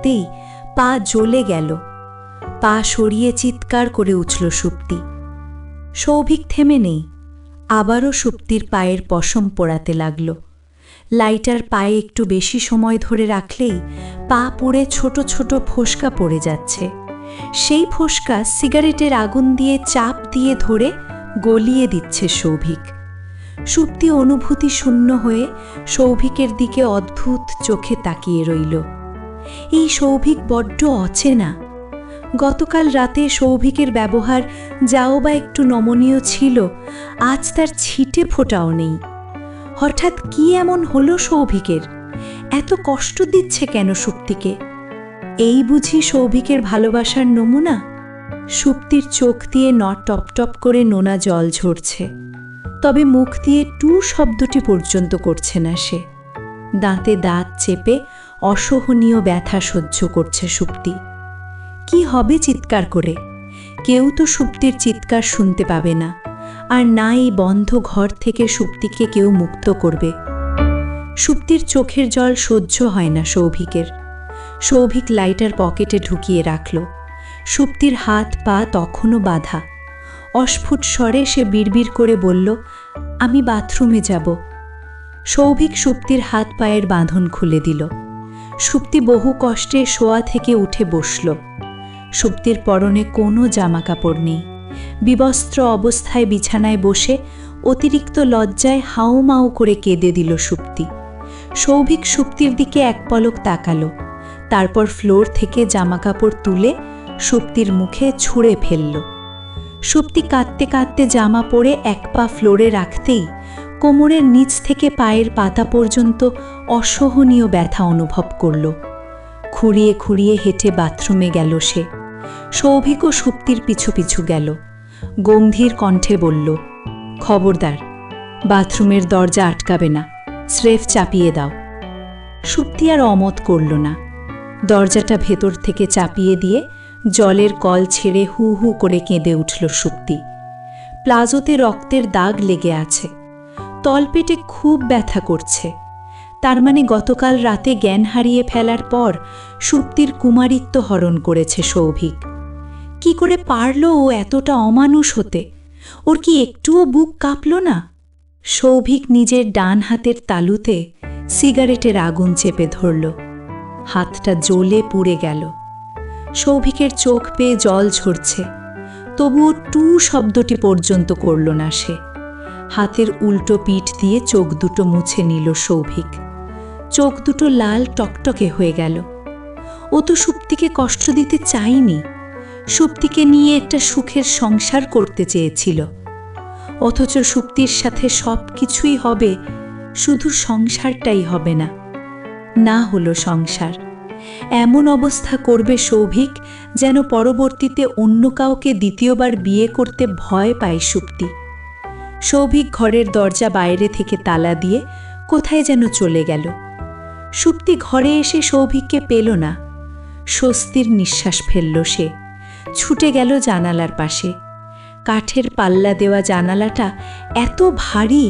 রাখতেই পা জ্বলে গেল। পা সরিয়ে চিৎকার করে উঠল সুপ্তি। সৌভিক থেমে নেই, আবারও সুপ্তির পায়ের পশম পোড়াতে লাগল। লাইটার পায়ে একটু বেশি সময় ধরে রাখলেই পা পুড়ে ছোট ছোট ফোসকা পড়ে যাচ্ছে। সেই ফোসকা সিগারেটের আগুন দিয়ে চাপ দিয়ে ধরে গলিয়ে দিচ্ছে সৌভিক। সুপ্তি অনুভূতি শূন্য হয়ে সৌভিকের দিকে অদ্ভুত চোখে তাকিয়ে রইল। এই সৌভিক বড্ড অচেনা। গতকাল রাতে সৌভিকের ব্যবহার যাও বা একটু নমনীয় ছিল, আজ তার ছিটে ফোঁটাও নেই। হঠাৎ কি এমন হলো সৌভিকের? এত কষ্ট দিচ্ছে কেন সুপ্তিকে? এই বুঝি সৌভিকের ভালোবাসার নমুনা? সুপ্তির চোখ দিয়ে টপ টপ করে নোনা জল ঝরছে, তবে মুখ দিয়ে টু শব্দটি পর্যন্ত করছে না সে। দাঁতে দাঁত চেপে অসহনীয় ব্যথা সহ্য করছে সুপ্তি। কি হবে চিৎকার করে? কেউ তো সুপ্তির চিৎকার শুনতে পাবে না, আর না এই বন্ধ ঘর থেকে সুপ্তিকে কেউ মুক্ত করবে। সুপ্তির চোখের জল সহ্য হয় না সৌভিকের। সৌভিক লাইটার পকেটে ঢুকিয়ে রাখল। সুপ্তির হাত পা তখনও বাঁধা। অস্ফুট স্বরে সে বিড়বিড় করে বলল, আমি বাথরুমে যাব। সৌভিক সুপ্তির হাত পায়ের বাঁধন খুলে দিল। সুপ্তি বহু কষ্টে শোয়া থেকে উঠে বসল। সুপ্তির পরনে কোনো জামা কাপড় নেই। বিবস্ত্র অবস্থায় বিছানায় বসে অতিরিক্ত লজ্জায় হাউমাউ করে কেঁদে দিল সুপ্তি। সৌভিক সুপ্তির দিকে এক পলক তাকালো, তারপর ফ্লোর থেকে জামাকাপড় তুলে সুপ্তির মুখে ছুঁড়ে ফেলল। সুপ্তি কাঁদতে কাঁদতে জামা পরে এক পা ফ্লোরে রাখতেই কোমরের নিচ থেকে পায়ের পাতা পর্যন্ত অসহনীয় ব্যথা অনুভব করল। খুঁড়িয়ে খুঁড়িয়ে হেঁটে বাথরুমে গেল সে। সৌভিকও সুপ্তির পিছু পিছু গেল। গম্ভীর কণ্ঠে বলল, খবরদার, বাথরুমের দরজা আটকাবে না, স্রেফ চাপিয়ে দাও। সুপ্তি আর অমত করল না। দরজাটা ভেতর থেকে চাপিয়ে দিয়ে জলের কল ছেড়ে হু হু করে কেঁদে উঠল সুপ্তি। প্লাজোতে রক্তের দাগ লেগে আছে, তলপেটে খুব ব্যথা করছে। তার মানে গতকাল রাতে জ্ঞান হারিয়ে ফেলার পর সুপ্তির কুমারিত্ব হরণ করেছে সৌভিক। কি করে পারল ও এতটা অমানুষ হতে? ওর কি একটুও বুক কাঁপল না? সৌভিক নিজের ডান হাতের তালুতে সিগারেটের আগুন চেপে ধরল। হাতটা জ্বলে পুড়ে গেল। সৌভিকের চোখ পেয়ে জল ঝরছে, তবুও টু শব্দটি পর্যন্ত করল না সে। হাতের উল্টো পিঠ দিয়ে চোখ দুটো মুছে নিল সৌভিক। চোখ দুটো লাল টকটকে হয়ে গেল। ও তো সুপ্তিকে কষ্ট দিতে চায়নি। সুপ্তিকে নিয়ে একটা সুখের সংসার করতে চেয়েছিল, অথচ সুপ্তির সাথে সব কিছুই হবে, শুধু সংসারটাই হবে না। না হলো সংসার। এমন অবস্থা করবে সৌভিক যেন পরবর্তীতে অন্য কাউকে দ্বিতীয়বার বিয়ে করতে ভয় পায় সুপ্তি। সৌভিক ঘরের দরজা বাইরে থেকে তালা দিয়ে কোথায় যেন চলে গেল। সুপ্তি ঘরে এসে সৌভিককে পেল না। স্বস্তির নিঃশ্বাস ফেলল সে। ছুটে গেল জানালার পাশে। কাঠের পাল্লা দেওয়া জানালাটা এত ভারী,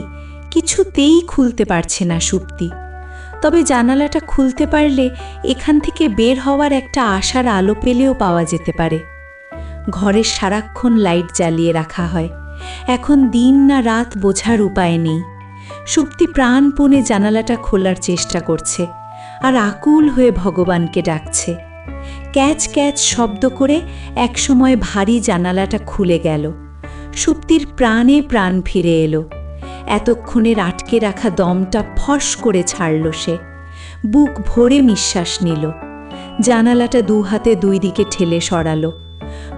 কিছুতেই খুলতে পারছে না সুপ্তি। তবে জানালাটা খুলতে পারলে এখান থেকে বের হওয়ার একটা আশার আলো পেলেও পাওয়া যেতে পারে। ঘরের সারাক্ষণ লাইট জ্বালিয়ে রাখা হয়, এখন দিন না রাত বোঝার উপায় নেই। সুপ্তি প্রাণপণে জানালাটা খোলার চেষ্টা করছে আর আকুল হয়ে ভগবানকে ডাকছে। ক্যাচ ক্যাচ শব্দ করে একসময় ভারী জানালাটা খুলে গেল। সুপ্তির প্রাণে প্রাণ ফিরে এলো। এতক্ষণের আটকে রাখা দমটা ফস করে ছাড়ল সে। বুক ভরে নিঃশ্বাস নিল। জানালাটা দু হাতে দুই দিকে ঠেলে সরালো।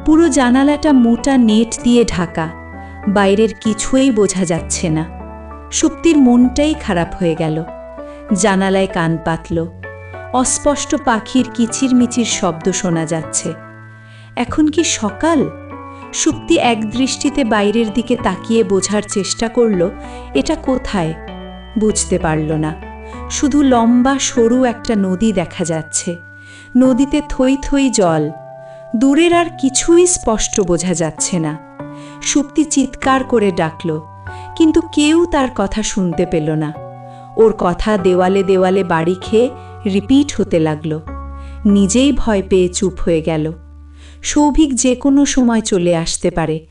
পুরো জানালাটা মোটা নেট দিয়ে ঢাকা, বাইরের কিছুই বোঝা যাচ্ছে না। সুপ্তির মনটাই খারাপ হয়ে গেল। জানালায় কান পাতল। অস্পষ্ট পাখির কিচিরমিচির শব্দ শোনা যাচ্ছে। এখন কি সকাল? সুপ্তি এক দৃষ্টিতে বাইরের দিকে তাকিয়ে বোঝার চেষ্টা করল এটা কোথায়। বুঝতে পারল না। শুধু লম্বা সরু একটা নদী দেখা যাচ্ছে। নদীতে থই থই জল। দূরের আর কিছুই স্পষ্ট বোঝা যাচ্ছে না। সুপ্তি চিৎকার করে ডাকল, কিন্তু কেউ তার কথা শুনতে পেল না। ওর কথা দেওয়ালে দেওয়ালে বাড়ি খেয়ে রিপিট হতে লাগল। নিজেই ভয় পেয়ে চুপ হয়ে গেল। সৌভিক যে কোনো সময় চলে আসতে পারে।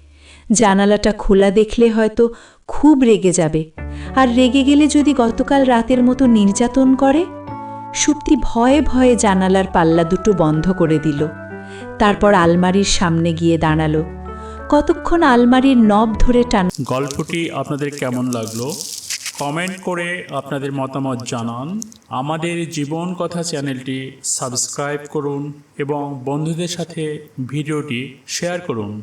জানালাটা খোলা দেখলে হয়তো খুব রেগে যাবে, আর রেগে গেলে যদি গতকাল রাতের মতো নির্যাতন করে। সুপ্তি ভয়ে ভয়ে জানালার পাল্লা দুটো বন্ধ করে দিল। তারপর আলমারির সামনে গিয়ে দাঁড়ালো। কতক্ষণ আলমারির নব ধরে টান। গল্পটি আপনাদের কেমন লাগলো কমেন্ট করে আপনাদের মতামত জানান। আমাদের জীবন কথা চ্যানেলটি সাবস্ক্রাইব করুন এবং বন্ধুদের সাথে ভিডিওটি শেয়ার করুন।